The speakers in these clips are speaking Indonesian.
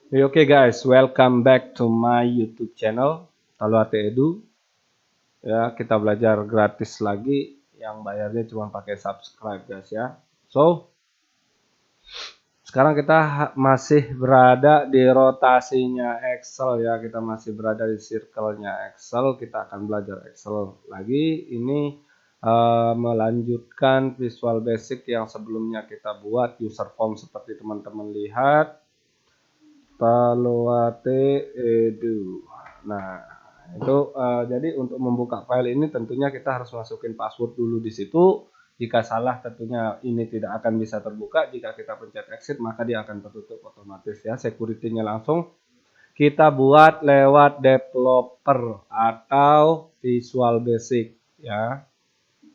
Oke guys, welcome back to my YouTube channel Taluate Edu. Ya, kita belajar gratis lagi yang bayarnya cuma pakai subscribe guys ya. So, sekarang kita masih berada di rotasinya Excel ya. Kita masih berada di circle-nya Excel. Kita akan belajar Excel lagi. Ini melanjutkan Visual Basic yang sebelumnya kita buat user form seperti teman-teman lihat. Taluate Edu. Nah, itu jadi untuk membuka file ini tentunya kita harus masukin password dulu di situ. Jika salah tentunya ini tidak akan bisa terbuka. Jika kita pencet exit maka dia akan tertutup otomatis ya. Security-nya langsung kita buat lewat developer atau Visual Basic ya.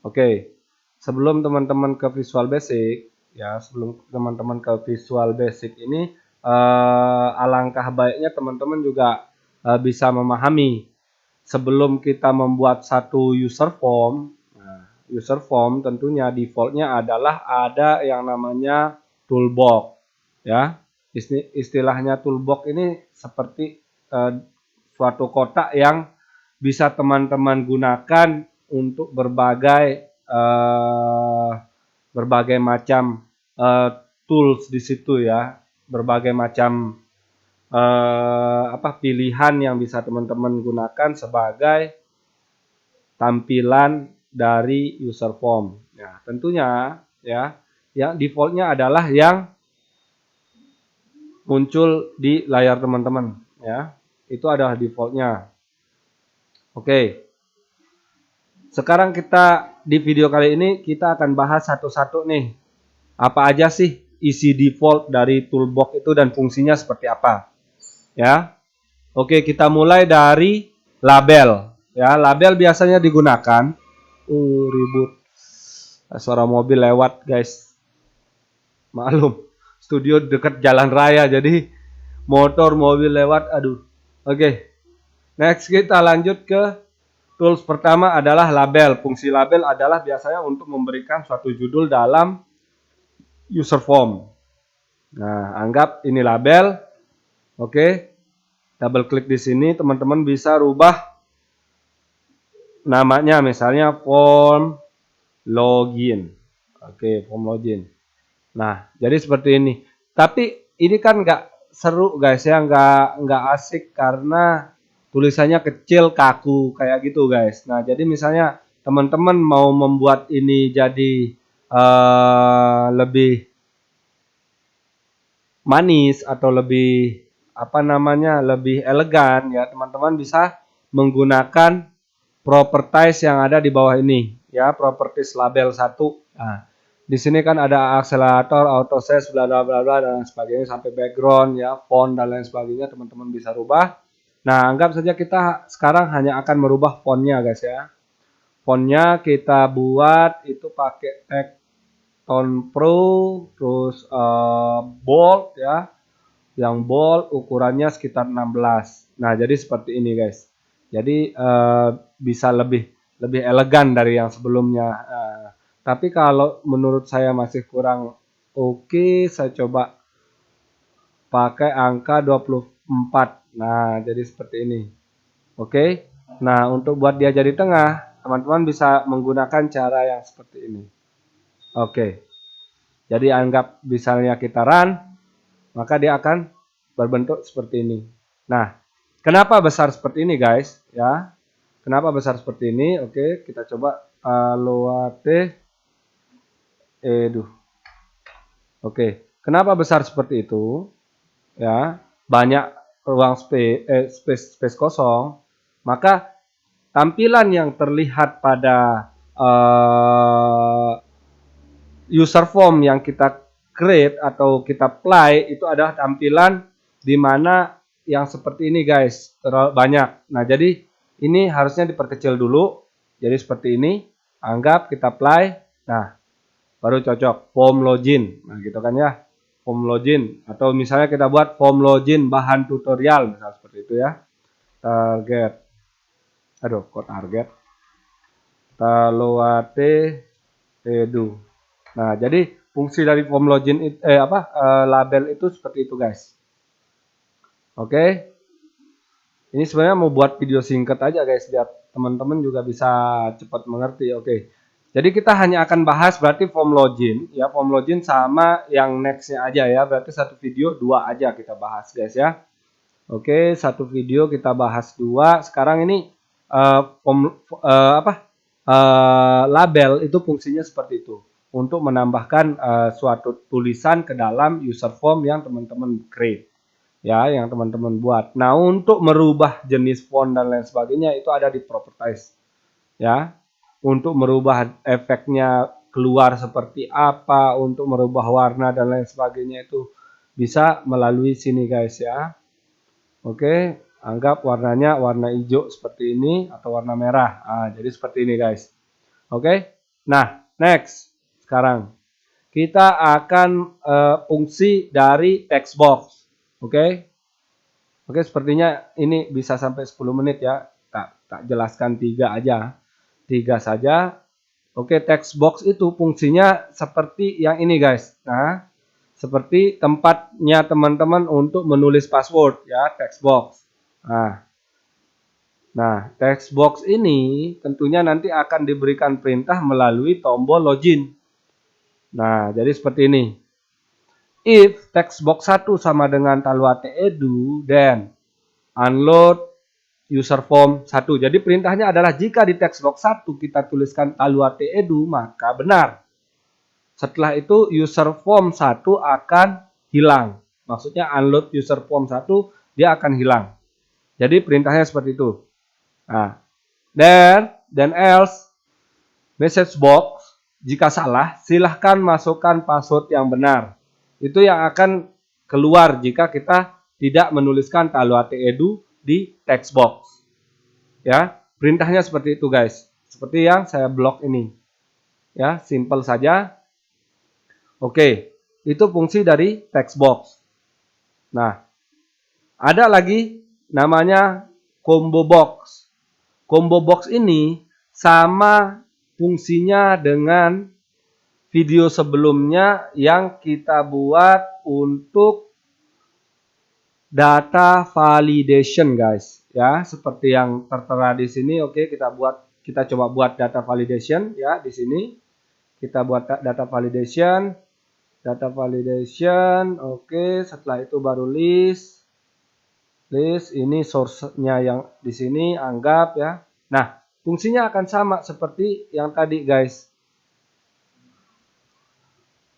Oke. Sebelum teman-teman ke Visual Basic ya, sebelum teman-teman ke Visual Basic ini alangkah baiknya teman-teman juga bisa memahami sebelum kita membuat satu user form. Nah, user form tentunya defaultnya adalah ada yang namanya toolbox ya. Istilahnya toolbox ini seperti suatu kotak yang bisa teman-teman gunakan untuk berbagai macam tools di situ ya, berbagai macam pilihan yang bisa teman-teman gunakan sebagai tampilan dari user form. Ya, tentunya ya, yang defaultnya adalah yang muncul di layar teman-teman ya. Itu adalah defaultnya. Oke. Sekarang kita di video kali ini kita akan bahas satu-satu nih. Apa aja sih isi default dari toolbox itu dan fungsinya seperti apa? Ya. Oke, kita mulai dari label. Ya, label biasanya digunakan ribut. Suara mobil lewat, guys. Maklum, studio dekat jalan raya jadi motor mobil lewat, aduh. Oke. Next kita lanjut ke tools pertama adalah label. Fungsi label adalah biasanya untuk memberikan suatu judul dalam user form. Nah, anggap ini label. Oke. Double klik di sini, teman-teman bisa rubah namanya, misalnya form login. Oke, form login. Nah, jadi seperti ini. Tapi ini kan nggak seru guys ya, nggak asik karena tulisannya kecil, kaku kayak gitu guys. Nah, jadi misalnya teman-teman mau membuat ini jadi lebih manis atau lebih lebih elegan ya, teman-teman bisa menggunakan properties yang ada di bawah ini ya, properties label 1. Nah, di sini kan ada akselerator, auto size, bla bla bla bla dan sebagainya sampai background ya, font dan lain sebagainya teman-teman bisa rubah. Nah, anggap saja kita sekarang hanya akan merubah fontnya guys ya. Fontnya kita buat itu pakai tag tone pro, terus bold ya. Yang bold ukurannya sekitar 16. Nah, jadi seperti ini guys. Jadi bisa lebih elegan dari yang sebelumnya. Tapi kalau menurut saya masih kurang oke, saya coba pakai angka 24. Nah, jadi seperti ini. Oke. Nah, untuk buat dia jadi tengah, teman-teman bisa menggunakan cara yang seperti ini. Oke. Jadi anggap misalnya kita run, maka dia akan berbentuk seperti ini. Nah, kenapa besar seperti ini guys? Ya, kenapa besar seperti ini? Oke, kita coba Taluate Edu. Oke, kenapa besar seperti itu? Ya, banyak ruang space kosong, maka tampilan yang terlihat pada user form yang kita create atau kita play itu adalah tampilan di mana yang seperti ini guys, terlalu banyak. Nah, jadi ini harusnya diperkecil dulu. Jadi seperti ini, anggap kita play. Nah, baru cocok form login. Nah, gitu kan ya. Form login atau misalnya kita buat form login bahan tutorial misalnya seperti itu ya. Target. Aduh, kok target? Taluate Edu. Nah, jadi fungsi dari form login label itu seperti itu guys. Oke. Ini sebenarnya mau buat video singkat aja guys, biar teman-teman juga bisa cepat mengerti. Oke. Jadi kita hanya akan bahas berarti form login, ya form login sama yang nextnya aja ya. Berarti satu video dua aja kita bahas guys ya. Oke, satu video kita bahas dua. Sekarang ini label itu fungsinya seperti itu untuk menambahkan suatu tulisan ke dalam user form yang teman-teman create. Ya, yang teman-teman buat. Nah, untuk merubah jenis font dan lain sebagainya itu ada di properties. Ya. Untuk merubah efeknya keluar seperti apa, untuk merubah warna dan lain sebagainya itu bisa melalui sini guys ya. Oke, anggap warnanya warna hijau seperti ini atau warna merah. Nah, jadi seperti ini guys. Oke. Nah, next. Sekarang kita akan fungsi dari text box. Oke. Oke, sepertinya ini bisa sampai 10 menit ya. Tak jelaskan 3 aja. 3 saja. Oke, text box itu fungsinya seperti yang ini guys. Nah, seperti tempatnya teman-teman untuk menulis password ya, text box. Nah, text box ini tentunya nanti akan diberikan perintah melalui tombol login. Nah, jadi seperti ini. If text box 1 sama dengan Taluate Edu, then unload user form 1. Jadi perintahnya adalah jika di text box 1 kita tuliskan Taluate Edu, maka benar. Setelah itu user form 1 akan hilang. Maksudnya unload user form 1 dia akan hilang. Jadi perintahnya seperti itu. Nah, then else message box jika salah silahkan masukkan password yang benar. Itu yang akan keluar jika kita tidak menuliskan Taluate Edu di text box. Ya, perintahnya seperti itu guys. Seperti yang saya blok ini. Ya, simple saja. Oke, itu fungsi dari text box. Nah, ada lagi namanya combo box. Combo box ini sama fungsinya dengan video sebelumnya yang kita buat untuk data validation guys ya, seperti yang tertera di sini. Oke, kita coba buat data validation ya. Di sini kita buat data validation. Oke, setelah itu baru list ini source-nya yang di sini, anggap ya. Nah, fungsinya akan sama seperti yang tadi guys.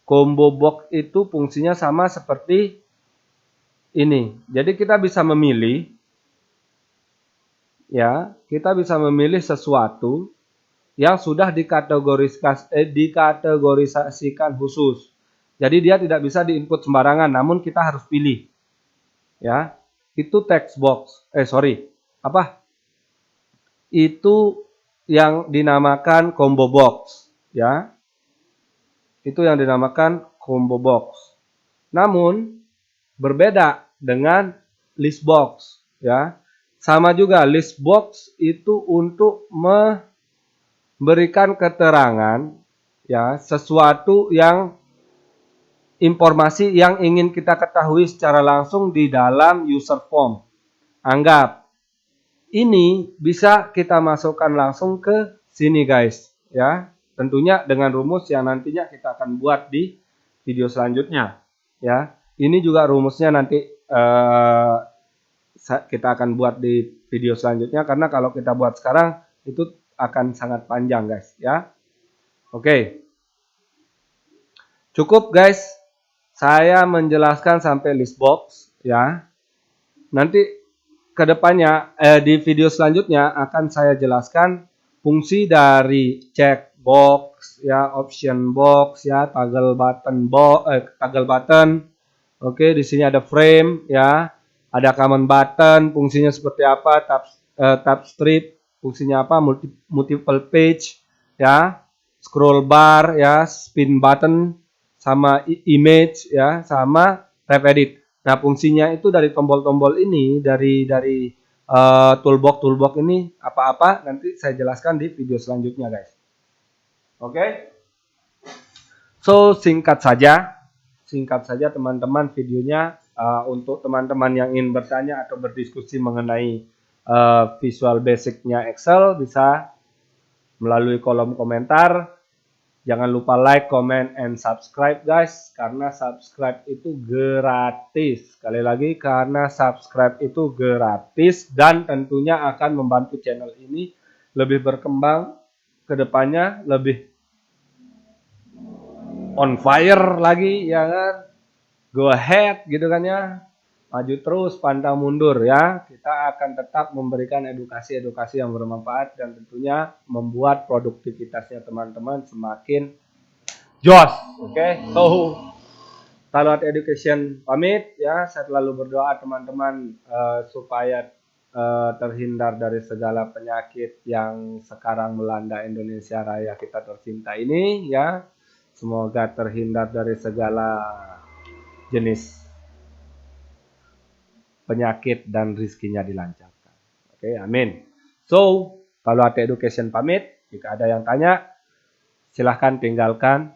Combo box itu fungsinya sama seperti ini. Jadi kita bisa memilih ya, kita bisa memilih sesuatu yang sudah dikategorisasikan khusus. Jadi dia tidak bisa diinput sembarangan, namun kita harus pilih. Ya, itu text box. Itu yang dinamakan combo box, ya. Itu yang dinamakan combo box. Namun berbeda dengan list box, ya. Sama juga list box itu untuk memberikan keterangan ya, sesuatu yang informasi yang ingin kita ketahui secara langsung di dalam user form. Anggap ini bisa kita masukkan langsung ke sini guys ya. Tentunya dengan rumus yang nantinya kita akan buat di video selanjutnya ya. Ini juga rumusnya nanti kita akan buat di video selanjutnya, karena kalau kita buat sekarang itu akan sangat panjang guys ya. Oke. Cukup guys. Saya menjelaskan sampai list box ya. Nanti kedepannya di video selanjutnya akan saya jelaskan fungsi dari checkbox ya, option box ya, toggle button. Oke, di sini ada frame ya, ada command button, fungsinya seperti apa, tab strip, fungsinya apa, multiple page ya, scroll bar ya, spin button, sama image ya, sama ref edit. Nah, fungsinya itu dari tombol-tombol ini, dari toolbox ini apa-apa nanti saya jelaskan di video selanjutnya guys. Oke. So singkat saja teman-teman videonya. Untuk teman-teman yang ingin bertanya atau berdiskusi mengenai Visual Basic-nya Excel bisa melalui kolom komentar. Jangan lupa like, comment, and subscribe guys, karena subscribe itu gratis. Sekali lagi, karena subscribe itu gratis dan tentunya akan membantu channel ini lebih berkembang ke depannya, lebih on fire lagi, ya kan? Go ahead gitu kan ya. Maju terus, pantang mundur ya. Kita akan tetap memberikan edukasi-edukasi yang bermanfaat dan tentunya membuat produktivitasnya teman-teman semakin jos. Oke. So, Salut Education pamit ya. Saya selalu berdoa teman-teman supaya terhindar dari segala penyakit yang sekarang melanda Indonesia Raya kita tercinta ini ya. Semoga terhindar dari segala jenis penyakit dan rizkinya dilancarkan. Oke, amin. So, kalau ada education pamit, jika ada yang tanya, silahkan tinggalkan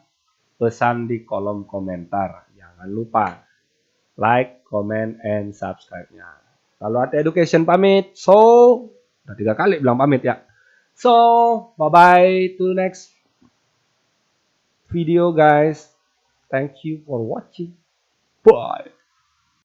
pesan di kolom komentar. Jangan lupa like, comment, and subscribe-nya. Kalau ada education pamit, so, udah 3 kali bilang pamit ya. So, bye-bye to next video guys. Thank you for watching. Bye.